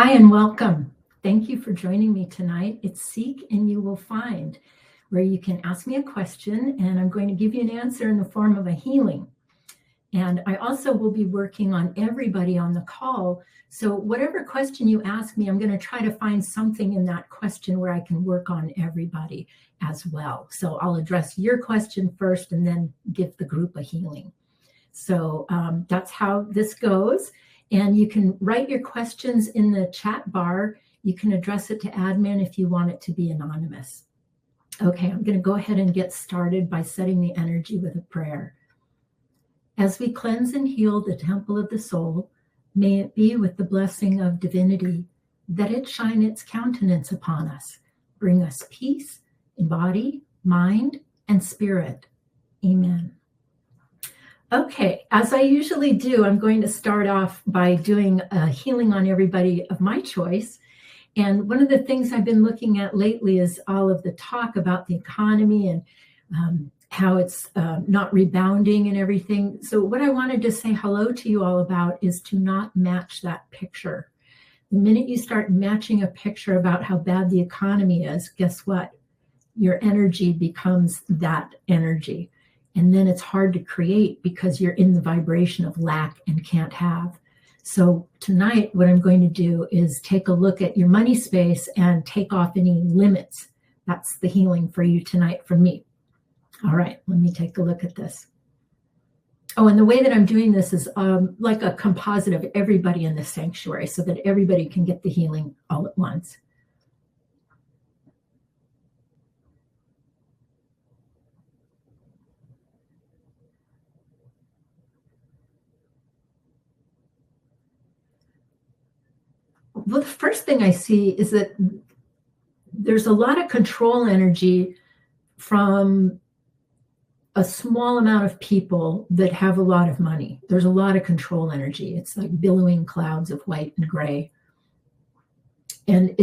Hi and welcome. Thank you for joining me tonight. It's Seek and You Will Find, where you can ask me a question and I'm going to give you an answer in the form of a healing. And I also will be working on everybody on the call. So whatever question you ask me, I'm going to try to find something in that question where I can work on everybody as well. So I'll address your question first and then give the group a healing. So that's how this goes. And you can write your questions in the chat bar. You can address it to admin if you want it to be anonymous. Okay, I'm going to go ahead and get started by setting the energy with a prayer. As we cleanse and heal the temple of the soul, may it be with the blessing of divinity, that it shine its countenance upon us, bring us peace in body, mind, and spirit. Amen. Okay, as I usually do, I'm going to start off by doing a healing on everybody of my choice. And one of the things I've been looking at lately is all of the talk about the economy and how it's not rebounding and everything. So what I wanted to say hello to you all about is to not match that picture. The minute you start matching a picture about how bad the economy is, guess what? Your energy becomes that energy. And then it's hard to create because you're in the vibration of lack and can't have. So tonight, what I'm going to do is take a look at your money space and take off any limits. That's the healing for you tonight from me. All right, let me take a look at this. Oh, and the way that I'm doing this is like a composite of everybody in the sanctuary so that everybody can get the healing all at once. Well, the first thing I see is that there's a lot of control energy from a small amount of people that have a lot of money. There's a lot of control energy. It's like billowing clouds of white and gray. And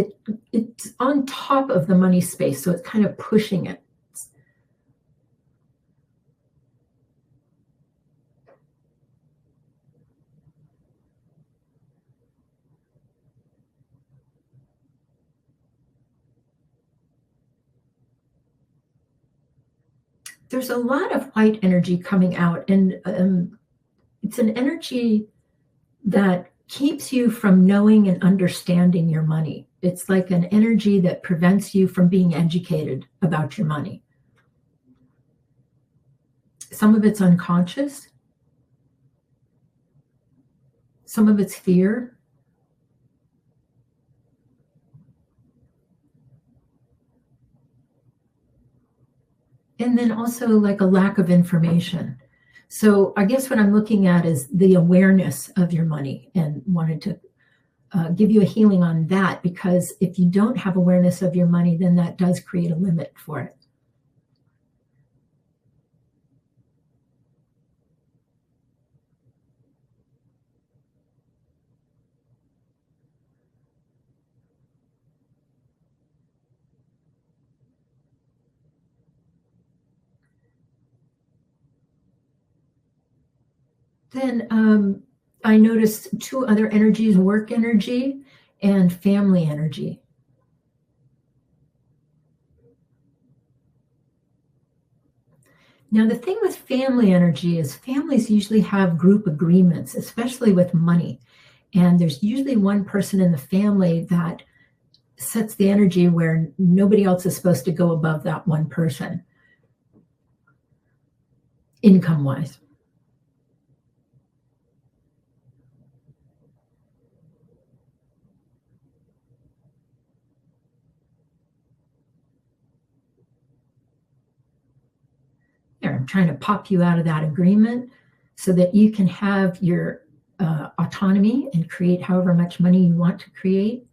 it's on top of the money space, so it's kind of pushing it. There's a lot of white energy coming out, and it's an energy that keeps you from knowing and understanding your money. It's like an energy that prevents you from being educated about your money. Some of it's unconscious. Some of it's fear. And then also like a lack of information. So I guess what I'm looking at is the awareness of your money and wanted to give you a healing on that, because if you don't have awareness of your money, then that does create a limit for it. Then I noticed two other energies, work energy and family energy. Now, the thing with family energy is families usually have group agreements, especially with money. And there's usually one person in the family that sets the energy where nobody else is supposed to go above that one person, income-wise. I'm trying to pop you out of that agreement so that you can have your autonomy and create however much money you want to create.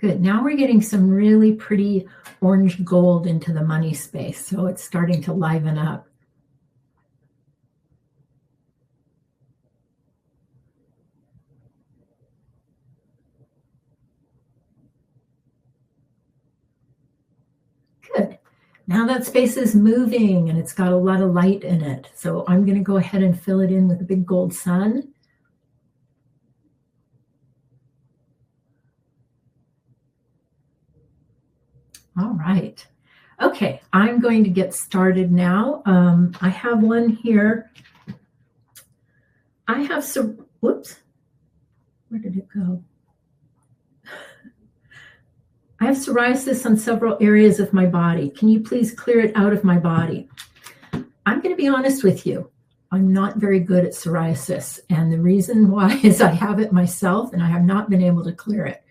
Good. Now we're getting some really pretty orange gold into the money space, so it's starting to liven up. Good. Now that space is moving and it's got a lot of light in it. So I'm going to go ahead and fill it in with a big gold sun. All right. Okay, I'm going to get started now. I have one here. I have some, whoops, where did it go? I have psoriasis on several areas of my body. Can you please clear it out of my body? I'm going to be honest with you. I'm not very good at psoriasis. And the reason why is I have it myself and I have not been able to clear it.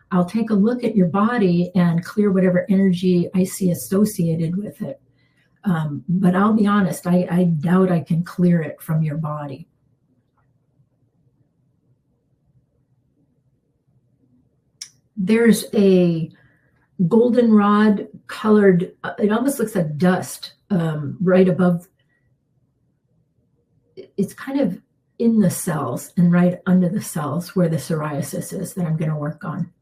I'll take a look at your body and clear whatever energy I see associated with it. But I'll be honest, I doubt I can clear it from your body. There's a goldenrod colored, it almost looks like dust right above. It's kind of in the cells and right under the cells where the psoriasis is that I'm going to work on.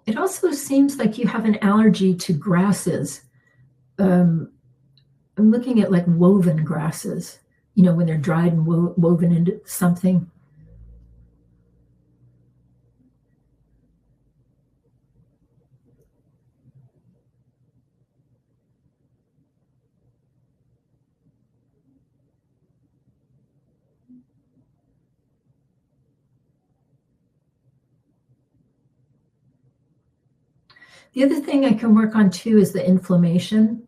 It also seems like you have an allergy to grasses. I'm looking at like woven grasses, you know, when they're dried and woven into something. The other thing I can work on too is the inflammation.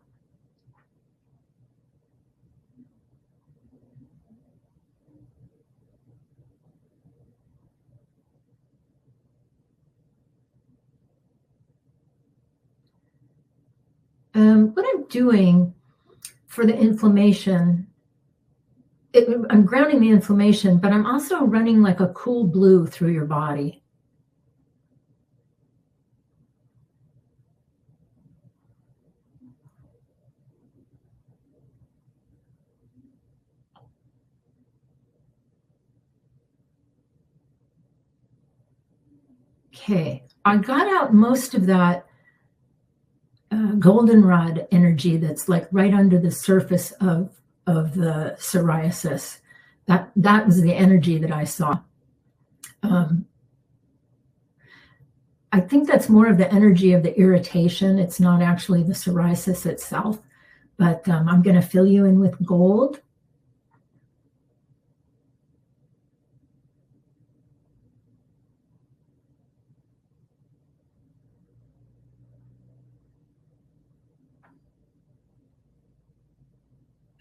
What I'm doing for the inflammation, I'm grounding the inflammation, but I'm also running like a cool blue through your body. Okay, I got out most of that goldenrod energy that's like right under the surface of the psoriasis. That was the energy that I saw. I think that's more of the energy of the irritation. It's not actually the psoriasis itself, but I'm going to fill you in with gold.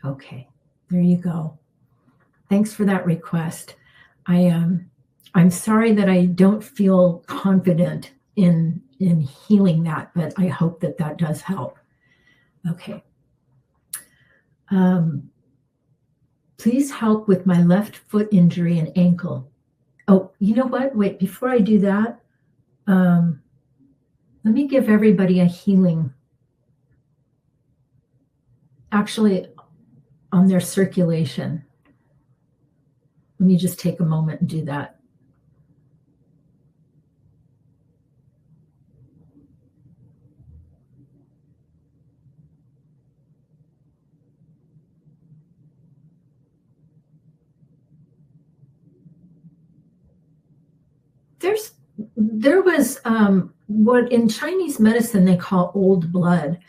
Okay, there you go. Thanks for that request. I'm sorry that I don't feel confident in healing that, but I hope that that does help. Okay. Please help with my left foot injury and ankle. Oh, you know what? Wait, before I do that, let me give everybody a healing, actually, on their circulation. Let me just take a moment and do that. There was what in Chinese medicine they call old blood,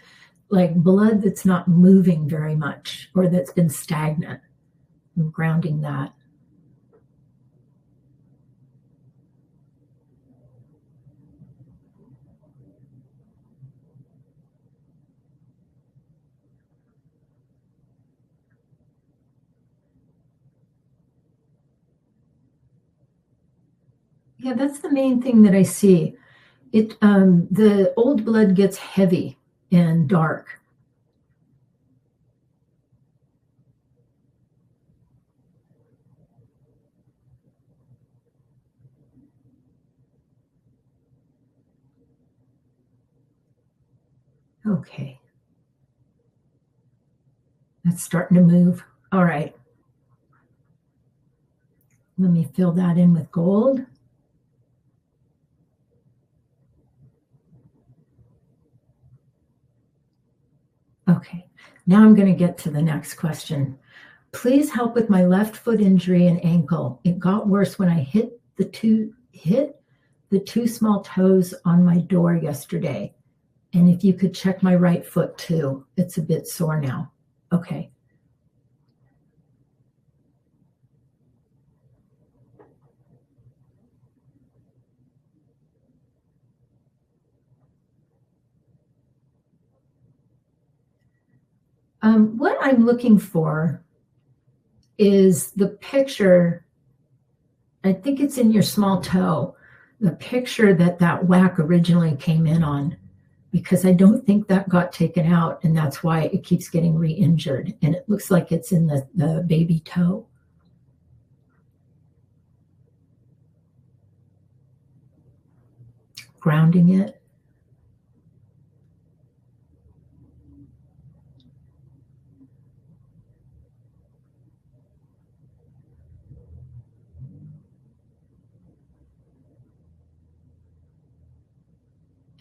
like blood that's not moving very much or that's been stagnant. I'm grounding that. Yeah, that's the main thing that I see. The old blood gets heavy and dark. Okay. That's starting to move. All right. Let me fill that in with gold. Okay. Now I'm going to get to the next question. Please help with my left foot injury and ankle. It got worse when I hit the two small toes on my door yesterday. And if you could check my right foot too, it's a bit sore now. Okay. What I'm looking for is the picture. I think it's in your small toe, the picture that whack originally came in on, because I don't think that got taken out, and that's why it keeps getting re-injured. And it looks like it's in the baby toe. Grounding it.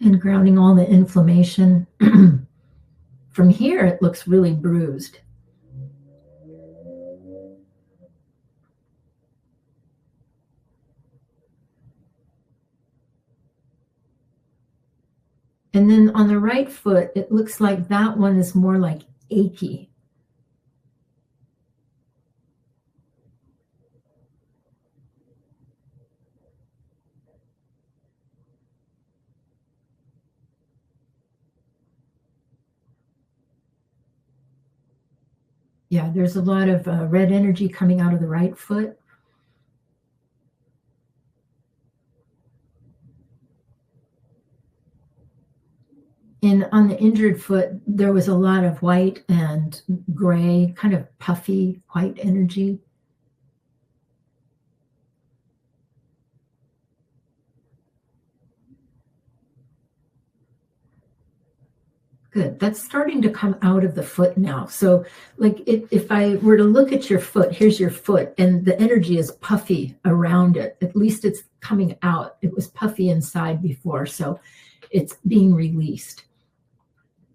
And grounding all the inflammation. From here, it looks really bruised. And then on the right foot, it looks like that one is more like achy. Yeah, there's a lot of red energy coming out of the right foot. And on the injured foot, there was a lot of white and gray, kind of puffy white energy. Good. That's starting to come out of the foot now. So like if I were to look at your foot, here's your foot, and the energy is puffy around it. At least it's coming out. It was puffy inside before, so it's being released.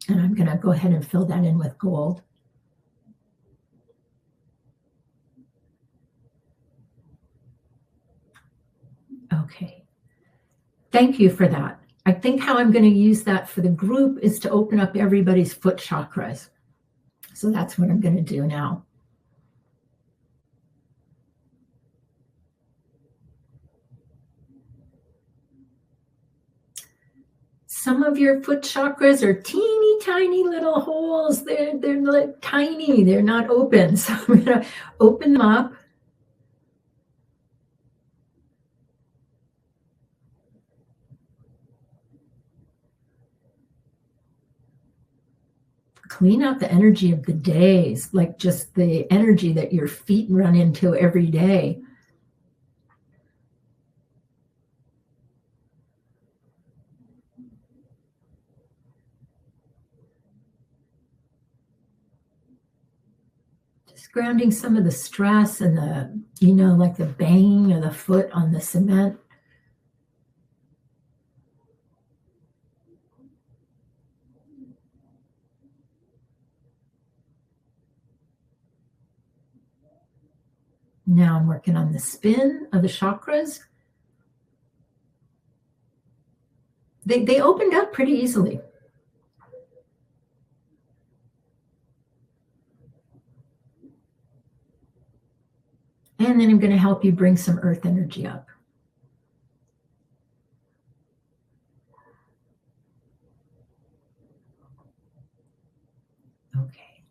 And I'm going to go ahead and fill that in with gold. Okay. Thank you for that. I think how I'm going to use that for the group is to open up everybody's foot chakras. So that's what I'm going to do now. Some of your foot chakras are teeny tiny little holes. They're like tiny. They're not open. So I'm going to open them up. Clean out the energy of the days, like just the energy that your feet run into every day. Just grounding some of the stress and the, like the banging of the foot on the cement. Now I'm working on the spin of the chakras. They opened up pretty easily. And then I'm going to help you bring some earth energy up. Okay.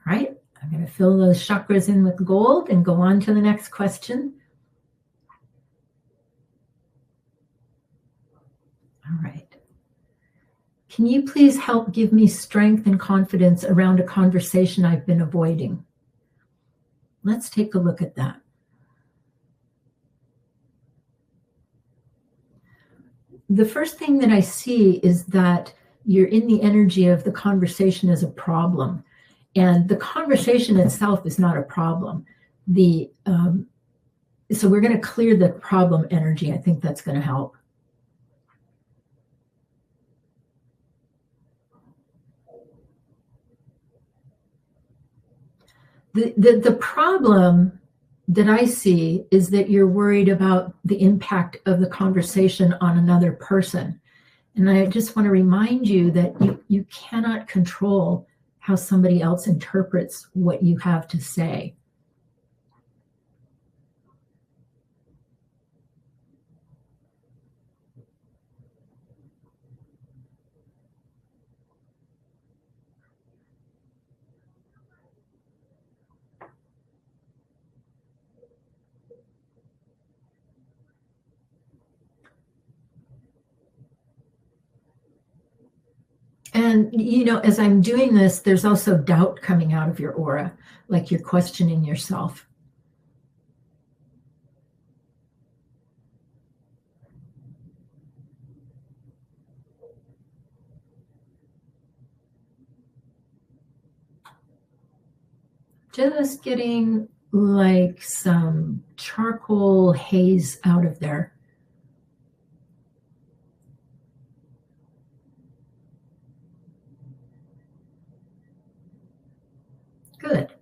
All right. I'm going to fill those chakras in with gold and go on to the next question. All right. Can you please help give me strength and confidence around a conversation I've been avoiding? Let's take a look at that. The first thing that I see is that you're in the energy of the conversation as a problem. And the conversation itself is not a problem. So we're going to clear the problem energy. I think that's going to help. The problem that I see is that you're worried about the impact of the conversation on another person. And I just want to remind you that you cannot control how somebody else interprets what you have to say. And, as I'm doing this, there's also doubt coming out of your aura, like you're questioning yourself. Just getting like some charcoal haze out of there. Good,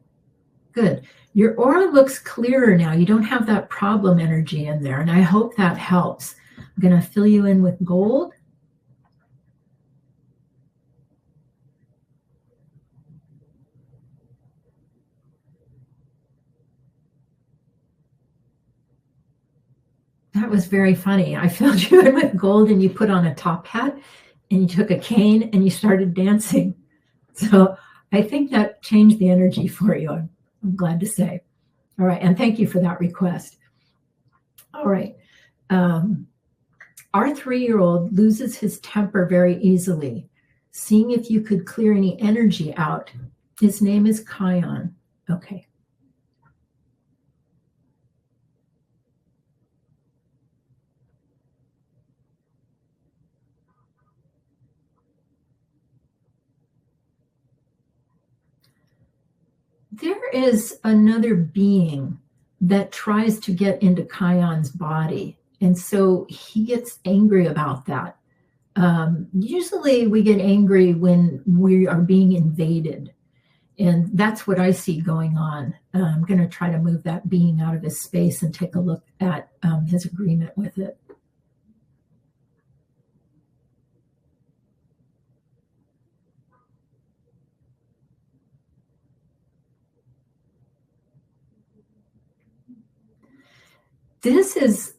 good. Your aura looks clearer now. You don't have that problem energy in there, and I hope that helps. I'm going to fill you in with gold. That was very funny. I filled you in with gold and you put on a top hat and you took a cane and you started dancing. So I think that changed the energy for you. I'm glad to say. All right. And thank you for that request. All right. Our 3-year-old loses his temper very easily. Seeing if you could clear any energy out. His name is Karin. Okay. There is another being that tries to get into Kayan's body. And so he gets angry about that. Usually we get angry when we are being invaded. And that's what I see going on. I'm going to try to move that being out of his space and take a look at his agreement with it.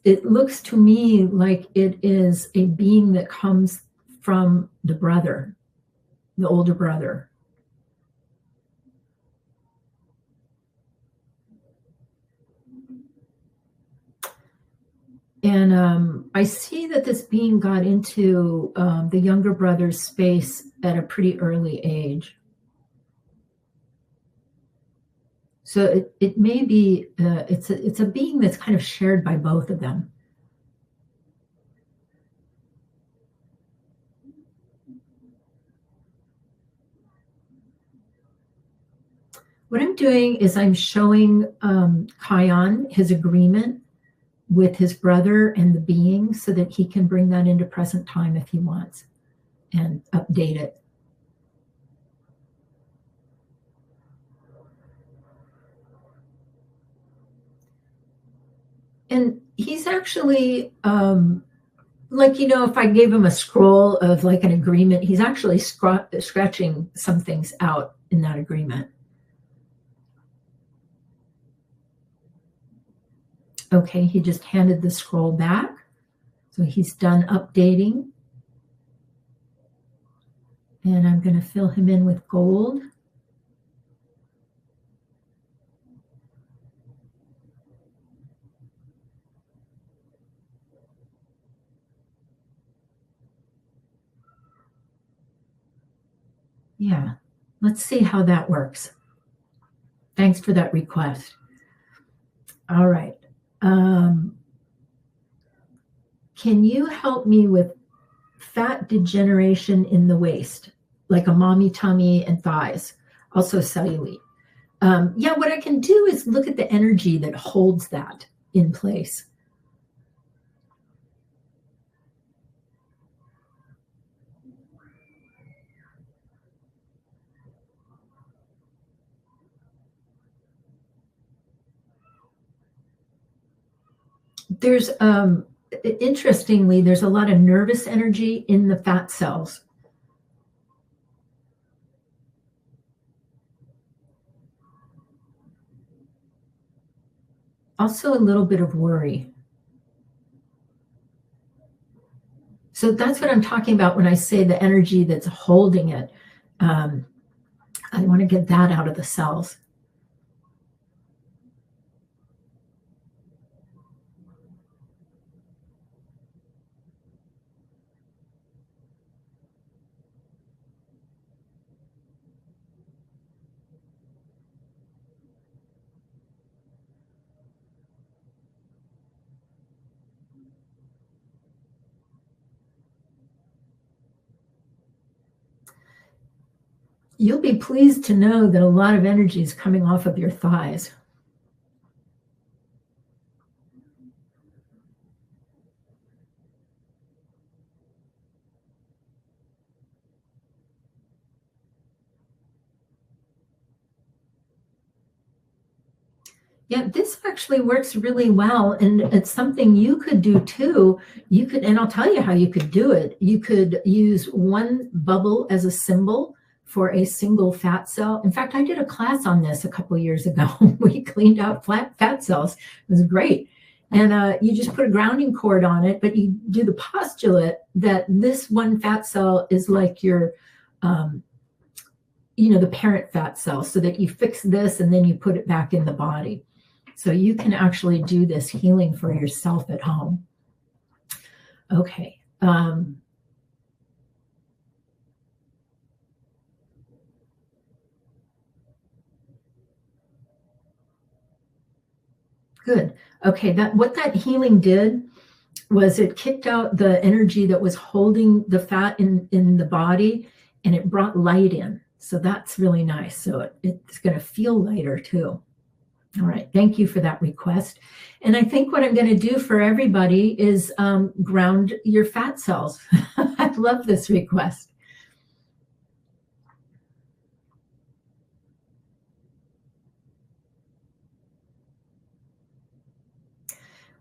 It looks to me like it is a being that comes from the brother, the older brother. And I see that this being got into the younger brother's space at a pretty early age. So it may be, it's a being that's kind of shared by both of them. What I'm doing is I'm showing Kayan his agreement with his brother and the being so that he can bring that into present time if he wants and update it. And he's actually, if I gave him a scroll of like an agreement, he's actually scratching some things out in that agreement. Okay, he just handed the scroll back. So he's done updating. And I'm going to fill him in with gold. Yeah, let's see how that works. Thanks for that request. All right. Can you help me with fat degeneration in the waist, like a mommy tummy and thighs, also cellulite. Yeah, what I can do is look at the energy that holds that in place. There's, interestingly, there's a lot of nervous energy in the fat cells. Also a little bit of worry. So that's what I'm talking about when I say the energy that's holding it. I want to get that out of the cells. You'll be pleased to know that a lot of energy is coming off of your thighs. Yeah, this actually works really well, and it's something you could do too. You could, and I'll tell you how you could do it. You could use one bubble as a symbol for a single fat cell. In fact, I did a class on this a couple years ago. We cleaned out fat cells. It was great. And you just put a grounding cord on it, but you do the postulate that this one fat cell is like your, the parent fat cell, so that you fix this and then you put it back in the body. So you can actually do this healing for yourself at home. Okay. Good. Okay. What that healing did was it kicked out the energy that was holding the fat in the body, and it brought light in. So that's really nice. So it's going to feel lighter too. All right. Thank you for that request. And I think what I'm going to do for everybody is ground your fat cells. I love this request.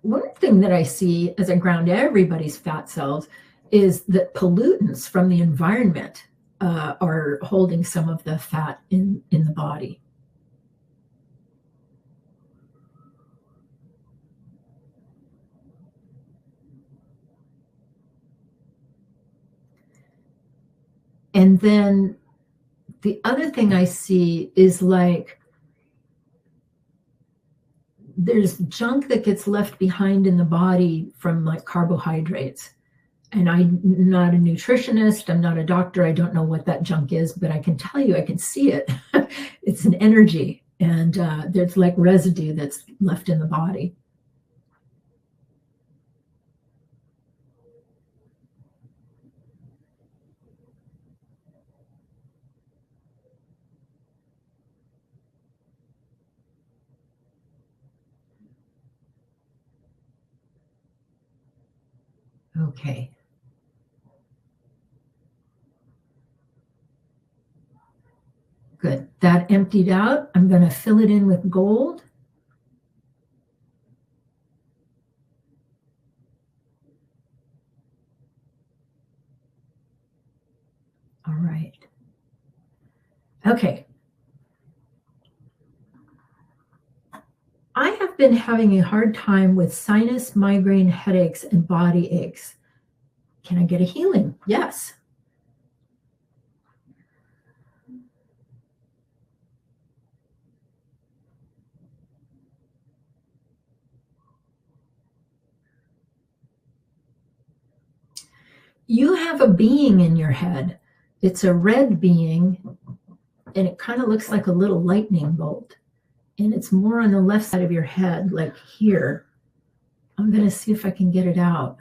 One thing that I see as I ground everybody's fat cells is that pollutants from the environment are holding some of the fat in the body. And then the other thing I see is like there's junk that gets left behind in the body from like carbohydrates. And I'm not a nutritionist, I'm not a doctor, I don't know what that junk is, but I can tell you, I can see it. It's an energy, and there's like residue that's left in the body. Okay. Good. That emptied out. I'm going to fill it in with gold. All right. Okay. I have been having a hard time with sinus, migraine, headaches, and body aches. Can I get a healing? Yes. You have a being in your head. It's a red being, and it kind of looks like a little lightning bolt. And it's more on the left side of your head, like here. I'm going to see if I can get it out.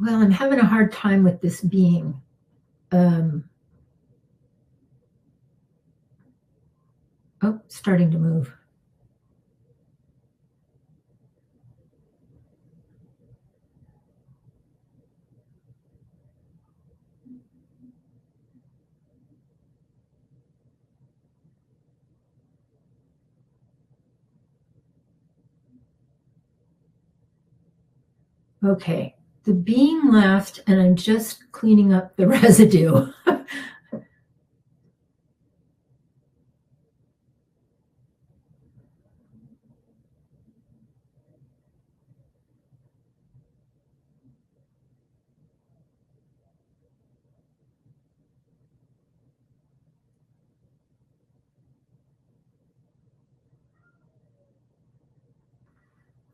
Well, I'm having a hard time with this being. Oh, starting to move. Okay, the being left, and I'm just cleaning up the residue.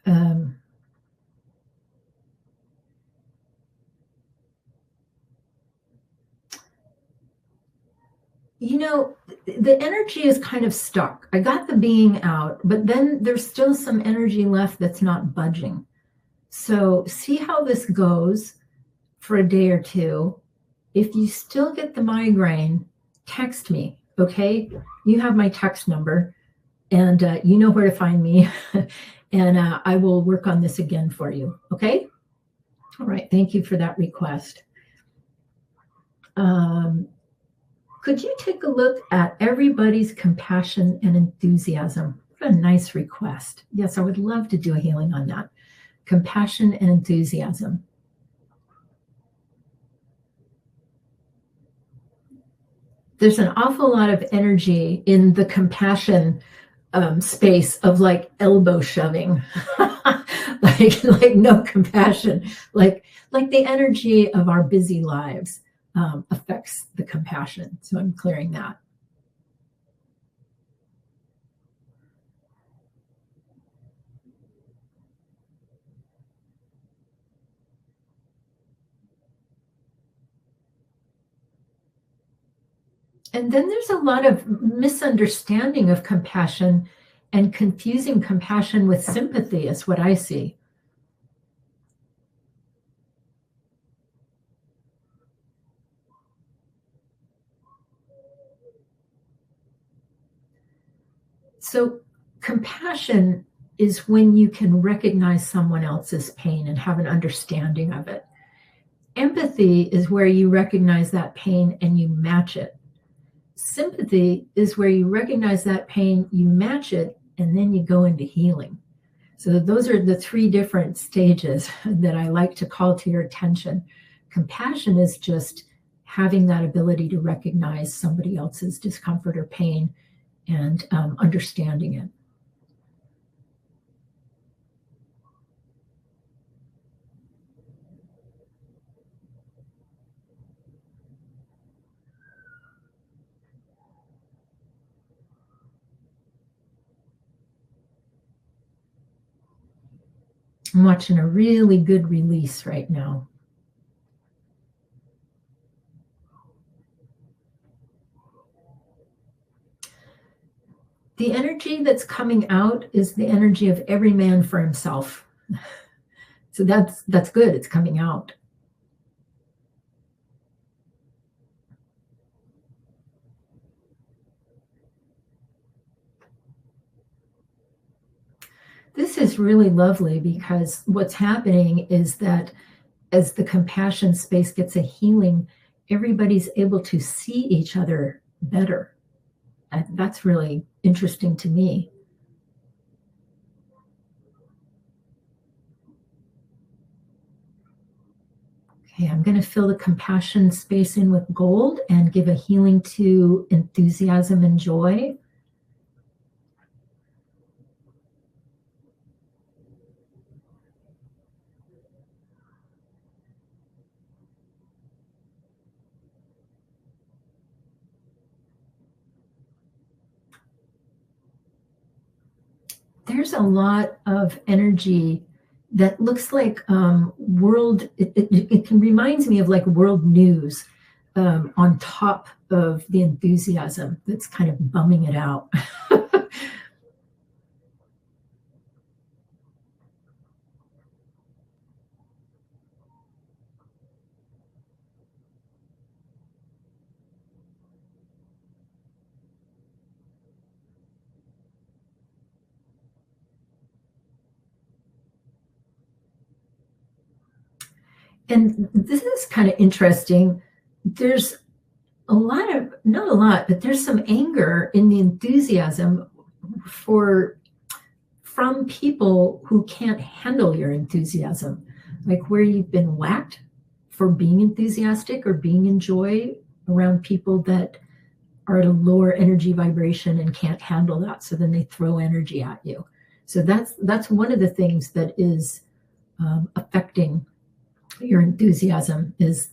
Um, you know, the energy is kind of stuck. I got the being out, but then there's still some energy left that's not budging. So see how this goes for a day or two. If you still get the migraine, text me, okay? You have my text number, and you know where to find me. And I will work on this again for you, okay? All right, thank you for that request. Could you take a look at everybody's compassion and enthusiasm? What a nice request. Yes, I would love to do a healing on that. Compassion and enthusiasm. There's an awful lot of energy in the compassion space of like elbow shoving, like no compassion, like the energy of our busy lives affects the compassion. So I'm clearing that. And then there's a lot of misunderstanding of compassion and confusing compassion with sympathy is what I see. So compassion is when you can recognize someone else's pain and have an understanding of it. Empathy is where you recognize that pain and you match it. Sympathy is where you recognize that pain, you match it, and then you go into healing. So those are the three different stages that I like to call to your attention. Compassion is just having that ability to recognize somebody else's discomfort or pain and understanding it. I'm watching a really good release right now. The energy that's coming out is the energy of every man for himself. So that's good. It's coming out. This is really lovely because what's happening is that as the compassion space gets a healing, everybody's able to see each other better. That's really interesting to me. Okay, I'm going to fill the compassion space in with gold and give a healing to enthusiasm and joy. There's a lot of energy that looks like world, it can reminds me of like world news on top of the enthusiasm that's kind of bumming it out. And this is kind of interesting. There's a lot of, not a lot, but there's some anger in the enthusiasm from people who can't handle your enthusiasm, like where you've been whacked for being enthusiastic or being in joy around people that are at a lower energy vibration and can't handle that. So then they throw energy at you. So that's one of the things that is affecting your enthusiasm is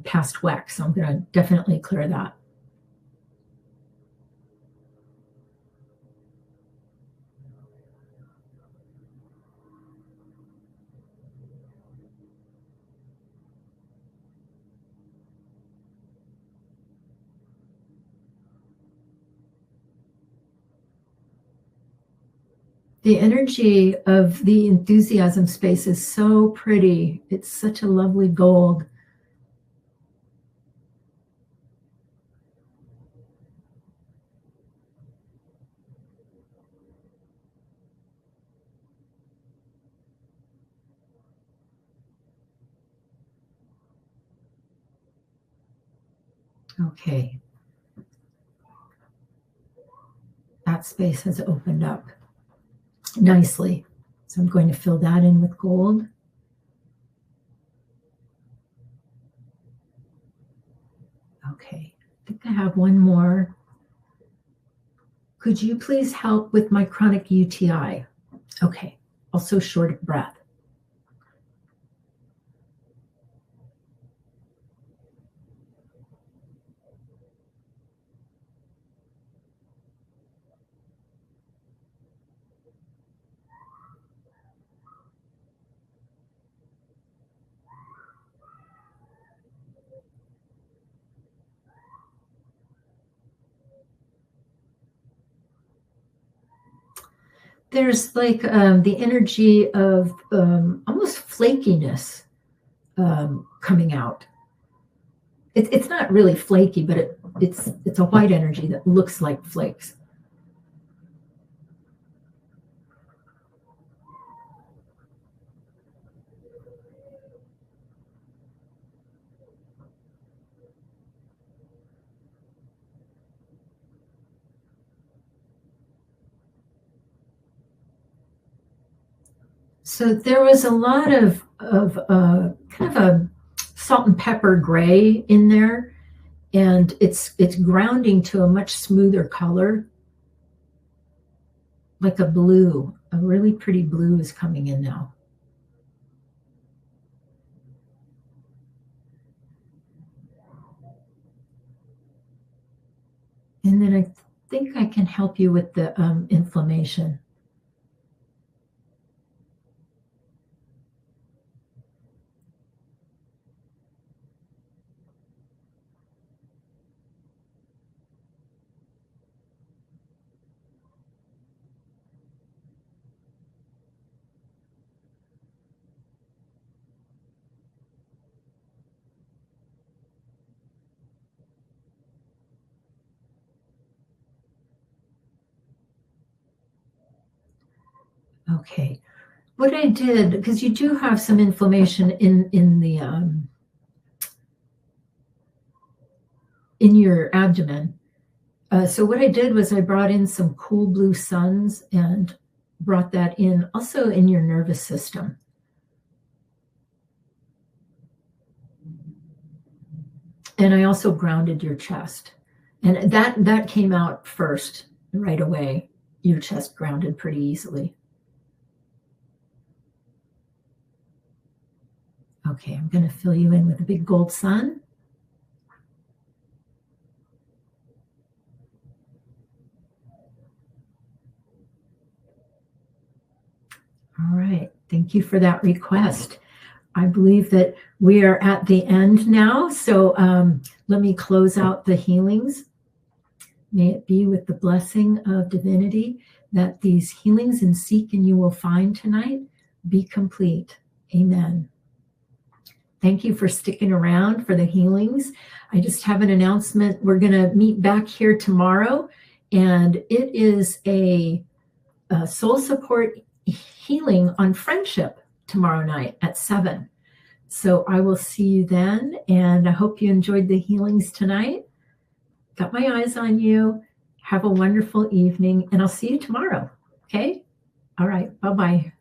past whack. So I'm going to definitely clear that. The energy of the enthusiasm space is so pretty. It's such a lovely gold. Okay. That space has opened up nicely. So I'm going to fill that in with gold. Okay, I think I have one more. Could you please help with my chronic UTI? Okay, also short of breath. There's like the energy of almost flakiness coming out. It's not really flaky, but it's a white energy that looks like flakes. So there was a lot of kind of a salt and pepper gray in there, and it's grounding to a much smoother color, like a blue. A really pretty blue is coming in now. And then I think I can help you with the inflammation. Okay. What I did, because you do have some inflammation in the in your abdomen. So what I did was I brought in some cool blue suns and brought that in also in your nervous system. And I also grounded your chest. And that came out first right away. Your chest grounded pretty easily. Okay, I'm going to fill you in with a big gold sun. All right, thank you for that request. I believe that we are at the end now, so let me close out the healings. May it be with the blessing of divinity that these healings in Seek and You Will Find tonight be complete. Amen. Thank you for sticking around for the healings. I just have an announcement. We're going to meet back here tomorrow, and it is a soul support healing on friendship tomorrow night at 7. So I will see you then, and I hope you enjoyed the healings tonight. Got my eyes on you. Have a wonderful evening, and I'll see you tomorrow. Okay? All right. Bye-bye.